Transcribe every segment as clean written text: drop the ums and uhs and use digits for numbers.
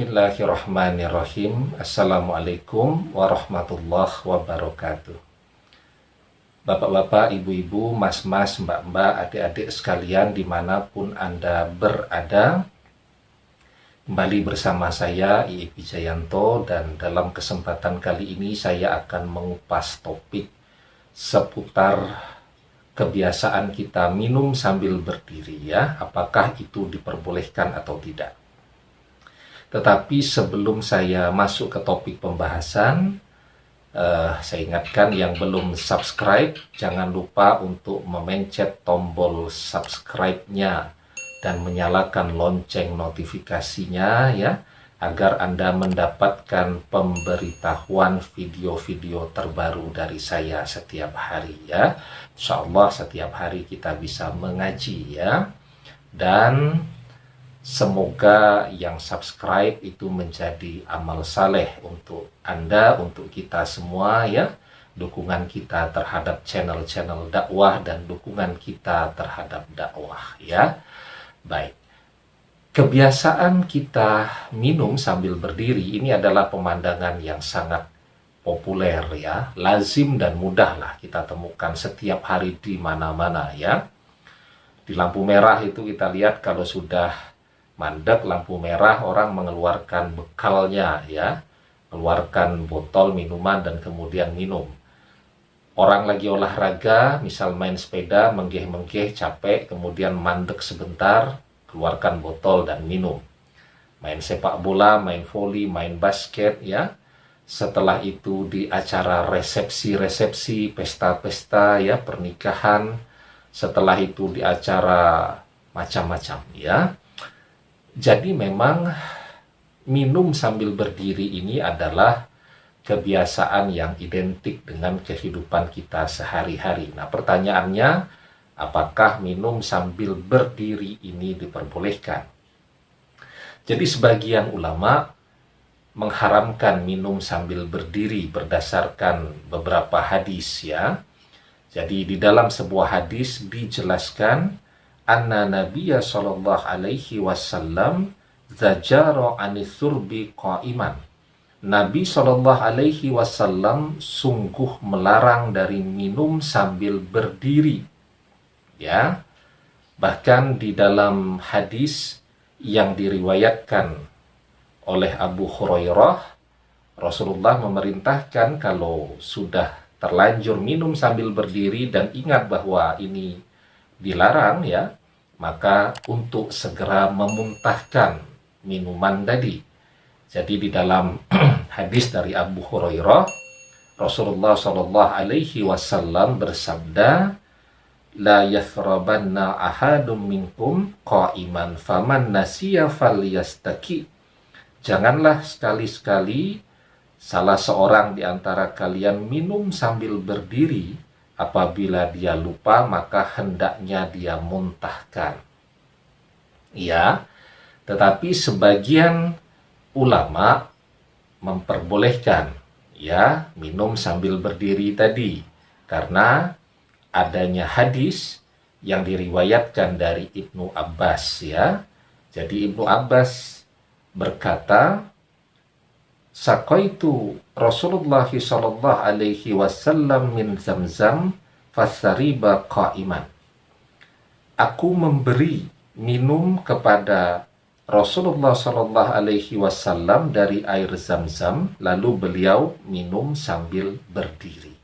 Bismillahirrahmanirrahim. Assalamualaikum warahmatullahi wabarakatuh. Bapak-bapak, ibu-ibu, mas-mas, mbak-mbak, adik-adik sekalian dimanapun Anda berada, kembali bersama saya Iip Wijayanto, dan dalam kesempatan kali ini saya akan mengupas topik seputar kebiasaan kita minum sambil berdiri, ya, apakah itu diperbolehkan atau tidak. Tetapi sebelum saya masuk ke topik pembahasan, saya ingatkan yang belum subscribe, jangan lupa untuk memencet tombol subscribe-nya dan menyalakan lonceng notifikasinya, ya, agar Anda mendapatkan pemberitahuan video-video terbaru dari saya setiap hari, ya. Insya Allah setiap hari kita bisa mengaji, ya. Dan semoga yang subscribe itu menjadi amal saleh untuk Anda, untuk kita semua, ya. Dukungan kita terhadap channel-channel dakwah dan dukungan kita terhadap dakwah, ya. Baik. Kebiasaan kita minum sambil berdiri ini adalah pemandangan yang sangat populer, ya. Lazim dan mudah lah kita temukan setiap hari di mana-mana, ya. Di lampu merah itu kita lihat kalau sudah mandek lampu merah, orang mengeluarkan bekalnya, ya, keluarkan botol minuman dan kemudian minum. Orang lagi olahraga, misal main sepeda, menggeh-menggeh, capek, kemudian mandek sebentar, keluarkan botol dan minum. Main sepak bola, main voli, main basket, ya. Setelah itu di acara resepsi-resepsi, pesta-pesta, ya, pernikahan. Setelah itu di acara macam-macam, ya. Jadi memang minum sambil berdiri ini adalah kebiasaan yang identik dengan kehidupan kita sehari-hari. Nah, pertanyaannya, apakah minum sambil berdiri ini diperbolehkan? Jadi sebagian ulama mengharamkan minum sambil berdiri berdasarkan beberapa hadis, ya. Jadi di dalam sebuah hadis dijelaskan anna Nabiya sallallahu alaihi wasallam zajara anithurbi qa'iman. Nabi sallallahu alaihi wasallam sungguh melarang dari minum sambil berdiri, ya. Bahkan di dalam hadis yang diriwayatkan oleh Abu Hurairah, Rasulullah memerintahkan kalau sudah terlanjur minum sambil berdiri dan ingat bahwa ini dilarang, ya, maka untuk segera memuntahkan minuman tadi. Jadi di dalam hadis dari Abu Hurairah, Rasulullah Shallallahu Alaihi Wasallam bersabda, la yathrabanna ahadum minkum qa'iman faman nasiya falyastaki. Janganlah sekali-sekali salah seorang di antara kalian minum sambil berdiri. Apabila dia lupa, maka hendaknya dia muntahkan. Ya, tetapi sebagian ulama memperbolehkan, ya, minum sambil berdiri tadi, karena adanya hadis yang diriwayatkan dari Ibnu Abbas, ya. Jadi Ibnu Abbas berkata, Saqaitu Rasulullah sallallahu alaihi wasallam min Zamzam fasariba qa'iman. Aku memberi minum kepada Rasulullah sallallahu alaihi wasallam dari air Zamzam, lalu beliau minum sambil berdiri,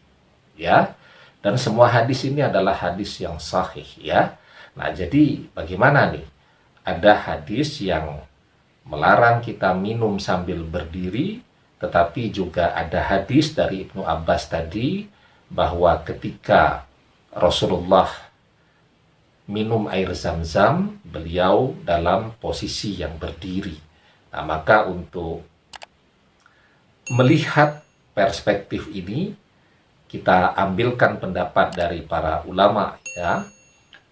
ya. Dan semua hadis ini adalah hadis yang sahih, ya. Nah, jadi bagaimana nih? Ada hadis yang melarang kita minum sambil berdiri, tetapi juga ada hadis dari Ibnu Abbas tadi bahwa ketika Rasulullah minum air Zamzam, beliau dalam posisi yang berdiri. Nah, maka untuk melihat perspektif ini, kita ambilkan pendapat dari para ulama, ya.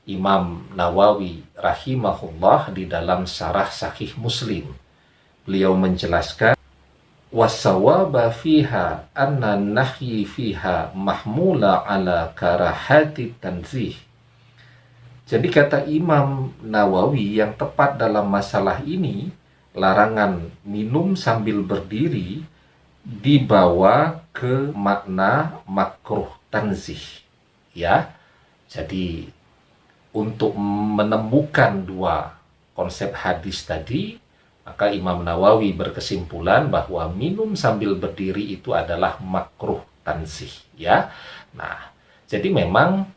Imam Nawawi rahimahullah di dalam Syarah Sahih Muslim, beliau menjelaskan wasawaba fiha anna nahyi fiha mahmula ala karahati tanzih. Jadi kata Imam Nawawi, yang tepat dalam masalah ini larangan minum sambil berdiri dibawa ke makna makruh tanzih, ya. Jadi untuk menemukan dua konsep hadis tadi, maka Imam Nawawi berkesimpulan bahwa minum sambil berdiri itu adalah makruh tanzih, ya. Nah, jadi memang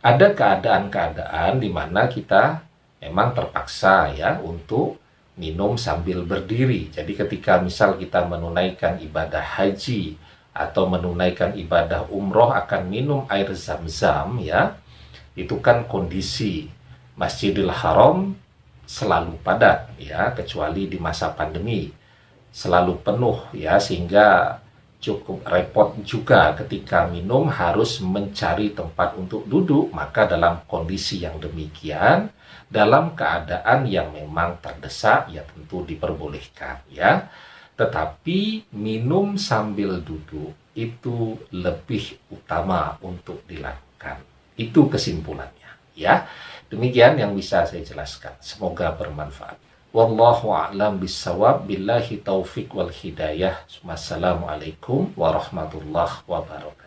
ada keadaan-keadaan di mana kita memang terpaksa ya untuk minum sambil berdiri. Jadi ketika misal kita menunaikan ibadah haji atau menunaikan ibadah umroh akan minum air zam-zam ya, itu kan kondisi Masjidil Haram selalu padat ya, kecuali di masa pandemi selalu penuh ya, sehingga cukup repot juga ketika minum harus mencari tempat untuk duduk. Maka dalam kondisi yang demikian, dalam keadaan yang memang terdesak, ya tentu diperbolehkan ya. Tetapi minum sambil duduk itu lebih utama untuk dilakukan. Itu kesimpulannya ya. Demikian yang bisa saya jelaskan. Semoga bermanfaat. Wallahu a'lam bissawab, billahi taufiq wal hidayah. Wassalamualaikum warahmatullahi wabarakatuh.